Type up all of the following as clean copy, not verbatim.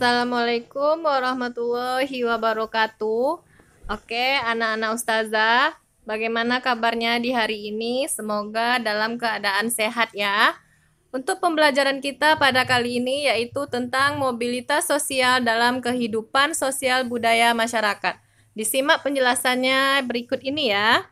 Assalamualaikum warahmatullahi wabarakatuh. Oke, anak-anak ustazah, bagaimana kabarnya di hari ini? Semoga dalam keadaan sehat ya. Untuk pembelajaran kita pada kali ini yaitu tentang mobilitas sosial dalam kehidupan sosial budaya masyarakat. Disimak penjelasannya berikut ini ya.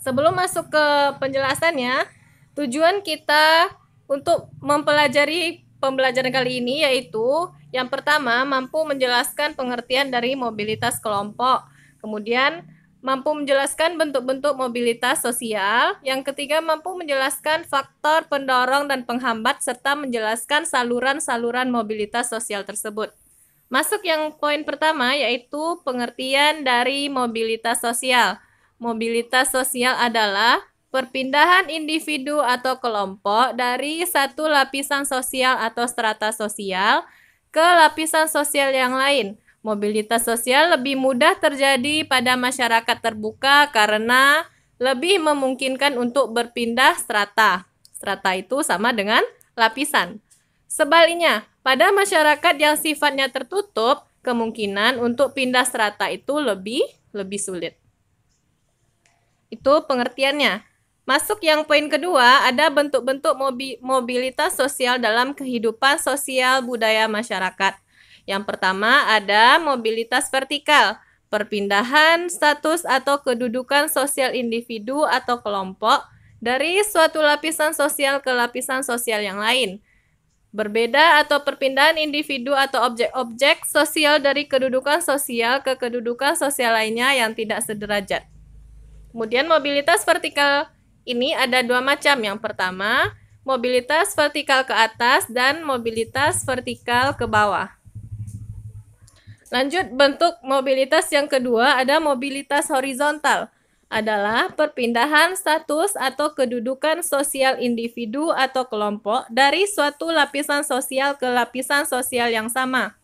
Sebelum masuk ke penjelasannya, tujuan kita untuk mempelajari pembelajaran kali ini yaitu yang pertama mampu menjelaskan pengertian dari mobilitas kelompok, kemudian mampu menjelaskan bentuk-bentuk mobilitas sosial, yang ketiga mampu menjelaskan faktor pendorong dan penghambat serta menjelaskan saluran-saluran mobilitas sosial tersebut. Masuk yang poin pertama yaitu pengertian dari mobilitas sosial. Mobilitas sosial adalah perpindahan individu atau kelompok dari satu lapisan sosial atau strata sosial ke lapisan sosial yang lain. Mobilitas sosial lebih mudah terjadi pada masyarakat terbuka karena lebih memungkinkan untuk berpindah strata. Strata itu sama dengan lapisan. Sebaliknya, pada masyarakat yang sifatnya tertutup, kemungkinan untuk pindah strata itu lebih sulit. Itu pengertiannya. Masuk yang poin kedua, ada bentuk-bentuk mobilitas sosial dalam kehidupan sosial budaya masyarakat. Yang pertama ada mobilitas vertikal, perpindahan status atau kedudukan sosial individu atau kelompok dari suatu lapisan sosial ke lapisan sosial yang lain. Berbeda atau perpindahan individu atau objek-objek sosial dari kedudukan sosial ke kedudukan sosial lainnya yang tidak sederajat. Kemudian mobilitas vertikal ini ada dua macam. Yang pertama, mobilitas vertikal ke atas dan mobilitas vertikal ke bawah. Lanjut, bentuk mobilitas yang kedua ada mobilitas horizontal. Adalah perpindahan status atau kedudukan sosial individu atau kelompok dari suatu lapisan sosial ke lapisan sosial yang sama.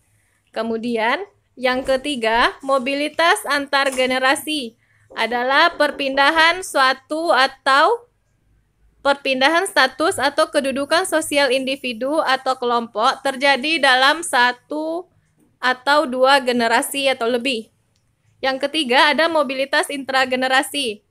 Kemudian, yang ketiga, mobilitas antar generasi adalah perpindahan status atau kedudukan sosial individu atau kelompok terjadi dalam satu atau dua generasi atau lebih. Yang ketiga ada mobilitas intragenerasi.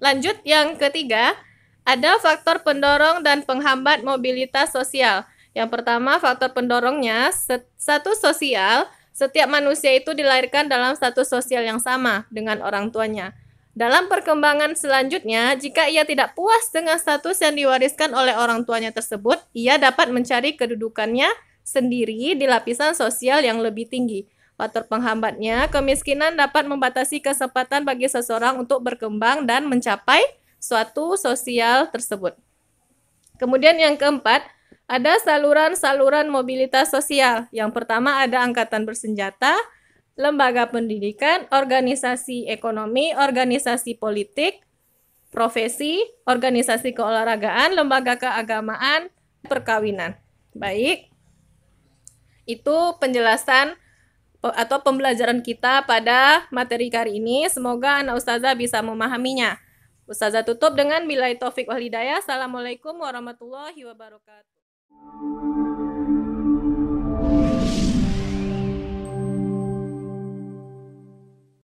Lanjut, yang ketiga ada faktor pendorong dan penghambat mobilitas sosial. Yang pertama, faktor pendorongnya status sosial. Setiap manusia itu dilahirkan dalam status sosial yang sama dengan orang tuanya. Dalam perkembangan selanjutnya, jika ia tidak puas dengan status yang diwariskan oleh orang tuanya tersebut, ia dapat mencari kedudukannya sendiri di lapisan sosial yang lebih tinggi. Faktor penghambatnya, kemiskinan dapat membatasi kesempatan bagi seseorang untuk berkembang dan mencapai suatu sosial tersebut. Kemudian yang keempat, ada saluran-saluran mobilitas sosial. Yang pertama ada angkatan bersenjata, lembaga pendidikan, organisasi ekonomi, organisasi politik, profesi, organisasi keolahragaan, lembaga keagamaan, perkawinan. Baik, itu penjelasan atau pembelajaran kita pada materi kali ini. Semoga anak ustazah bisa memahaminya. Ustazah tutup dengan billahi taufik wal hidayah. Assalamualaikum warahmatullahi wabarakatuh.